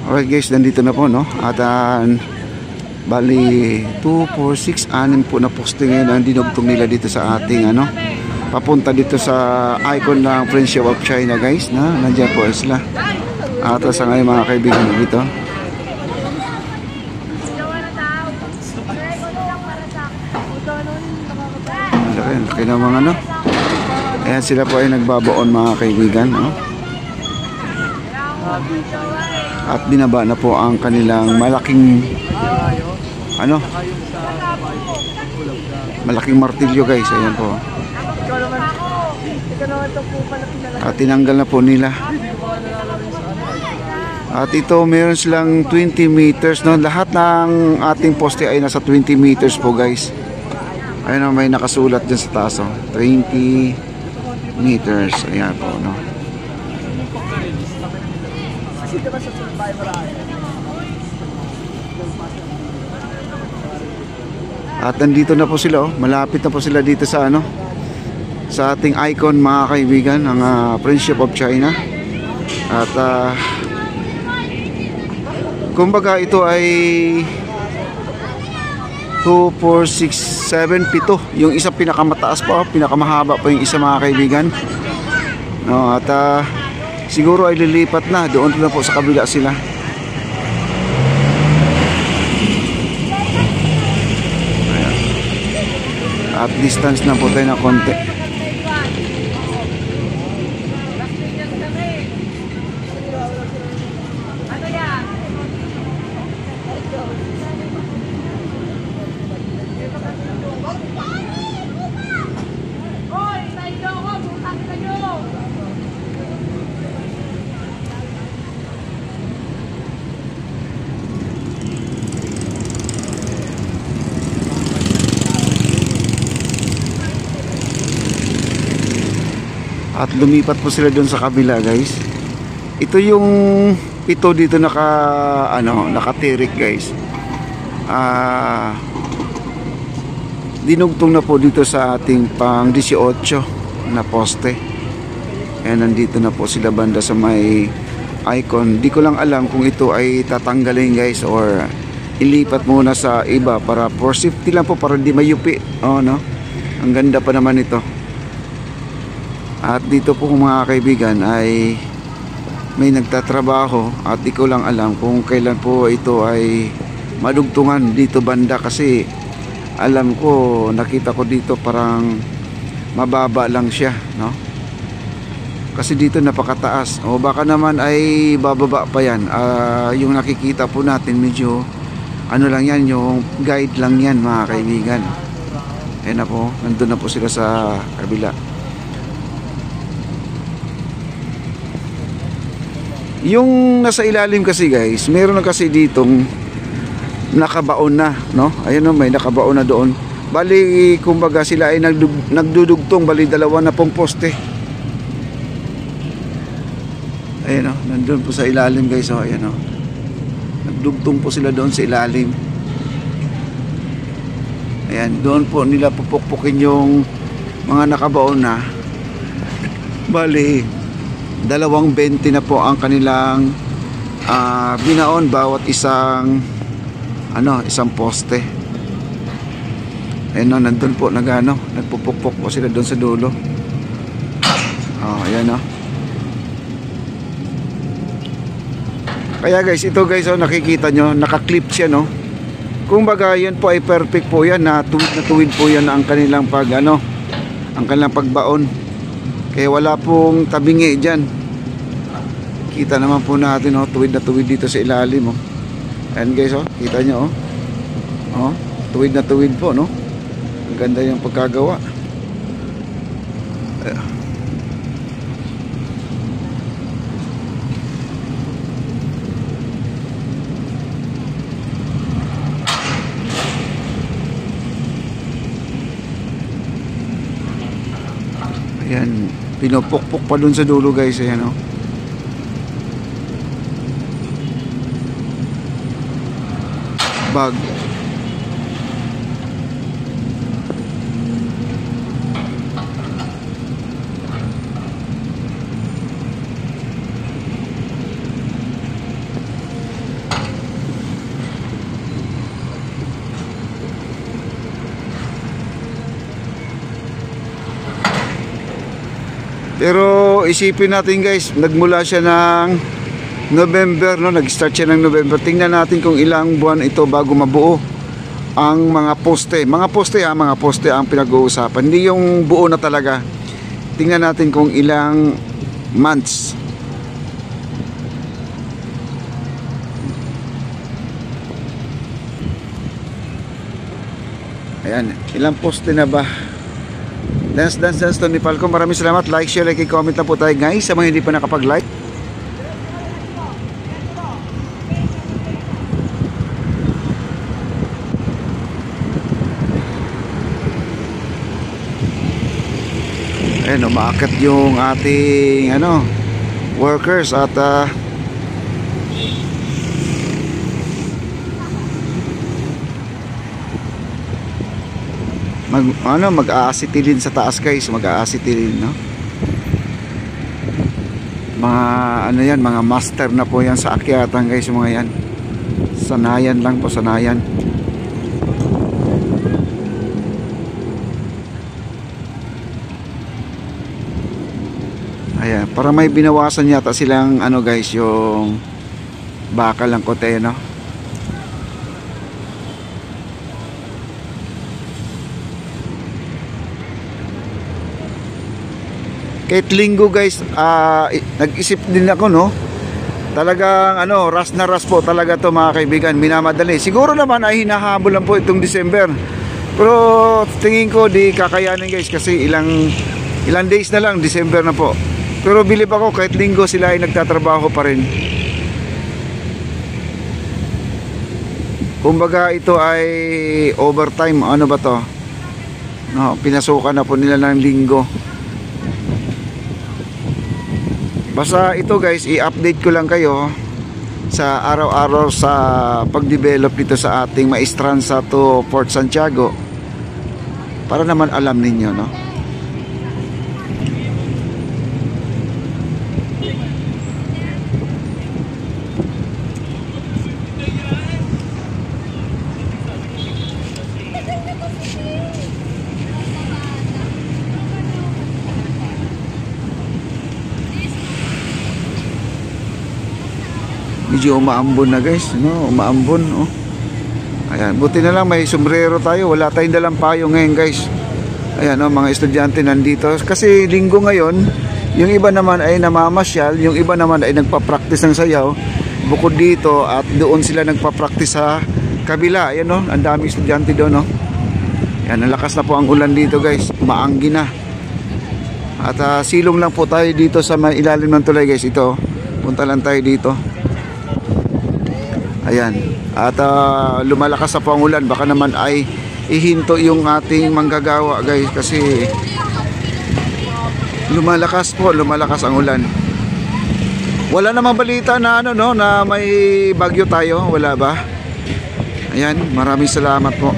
Okay guys, nandito na po, no? At bali 2, 4, 6, 6 po na poste ngayon ang dinugtong nila dito sa ating ano, papunta dito sa icon ng Friendship of China guys, na nandiyan po sila. At sa ngayon mga kaibigan dito. Laki ng mga ano. Ayan sila po ay nagbabaon mga kaibigan, no? At binaba na po ang kanilang malaking ano, malaking martilyo guys. Ayan po. At tinanggal na po nila. At ito meron silang 20 meters, no? Lahat ng ating poste ay nasa 20 meters po guys. Ayun, may nakasulat dyan sa taas, 20 meters. Ayan po, no? At nandito na po sila, malapit na po sila dito sa ano, sa ating icon mga kaibigan, ang Friendship of China. At kumbaga ito ay 2, 4, 6, 7, 7. Yung isa pinakamataas pa, pinakamahaba pa yung isa mga kaibigan, no? At siguro ay lilipat na, doon na po sa kabila sila. Ayan. At distance na po tayo na konti. At lumipat po sila doon sa kabila guys. Ito yung 7 dito nakatirik guys. Dinugtong na po dito sa ating pang 18 na poste. And nandito na po sila banda sa may icon. Di ko lang alam kung ito ay tatanggalin guys or ilipat muna sa iba para for safety lang po, para di mayupi. Oh, no? Ang ganda pa naman ito. At dito po mga kaibigan ay may nagtatrabaho at di ko lang alam kung kailan po ito ay madugtungan dito banda, kasi alam ko, nakita ko dito parang mababa lang siya, no? Kasi dito napakataas, o baka naman ay bababa pa yan. Yung nakikita po natin medyo ano lang yan, yung guide lang yan mga kaibigan. Ayan na po, nandun na po sila sa kabila. Yung nasa ilalim kasi guys, meron na kasi ditong nakabaon na, no? Ayun, no, may nakabaon na doon. Bali, kumbaga sila ay nagdudugtong, bali dalawa na pong poste. Ayun, no, nandun po sa ilalim guys, oh, ayun, no. Nagdugtong po sila doon sa ilalim. Ayan, doon po nila pupukpukin yung mga nakabaon na. Bali 2.20 na po ang kanilang binaon bawat isang isang poste. Ayun, no, nandun po nagpupukpok po sila doon sa dulo. Oh, ayan, no. Kaya guys, ito guys, oh, nakikita nyo, nakaklip siya, no. Kung baga yan po ay perfect po yan, na tuwid po yan ang kanilang ang kanilang pagbaon. Kaya wala pong tabingi dyan. Kita naman po natin, oh, tuwid na tuwid dito sa ilalim, oh. Ayan guys, oh, kita nyo, oh. Oh, tuwid na tuwid po, no. Ang ganda yung pagkagawa. Ayan, pinupukpok pa dun sa dulo guys. Ayan, oh. Bag. Pero isipin natin guys, nagmula siya ng November, no? Nag-start siya ng November. Tingnan natin kung ilang buwan ito bago mabuo ang mga poste. Mga poste ang pinag-uusapan. Hindi yung buo na talaga. Tingnan natin kung ilang months. Ayan, ilang poste na ba? Dance Tony Falco. Maraming salamat. Like, share, like, comment na po tayo guys sa mga hindi pa nakapag-like. Ayan, umaakyat yung ating workers at mag-aasitilin sa taas guys, mag-aasitilin, no? Mga mga master na po yan sa akyatan guys, mga yan. Sanayan lang po, sanayan. Ayan, para may binawasan yata silang guys, yung bakal ng kote, no? Kahit linggo guys, nag-isip din ako, no? Talagang ras na ras po talaga to mga kaibigan, minamadali. Siguro naman ay hinahabol lang po itong December. Pero tingin ko di kakayanin guys, kasi ilang days na lang December na po. Pero bilib ako kahit linggo sila ay nagtatrabaho pa rin. Kumbaga ito ay overtime, ano ba to? No, pinasukan na po nila ng linggo. Basta ito guys, i-update ko lang kayo sa araw-araw sa pag-develop dito sa ating Maestranza to Port Santiago, para naman alam ninyo, no? Medyo umaambon na guys, no? Umaambon, oh. Ayan, buti na lang may sombrero tayo. Wala tayong dalang payo ngayon guys. Ayan, oh, mga estudyante nandito. Kasi linggo ngayon, yung iba naman ay namamasyal, yung iba naman ay nagpa-practice ng sayaw. Bukod dito at doon sila nagpa-practice sa kabila. Ayan, oh, ang dami estudyante doon, oh. Ayan, nalakas na po ang ulan dito guys. Maanggi na. At silong lang po tayo dito sa ilalim ng tulay guys. Ito, punta lang tayo dito. Ayan, at lumalakas sa pangulan, baka naman ay ihinto yung ating manggagawa guys, kasi lumalakas ang ulan. Wala namang balita na na may bagyo tayo, wala ba? Ayan, maraming salamat po.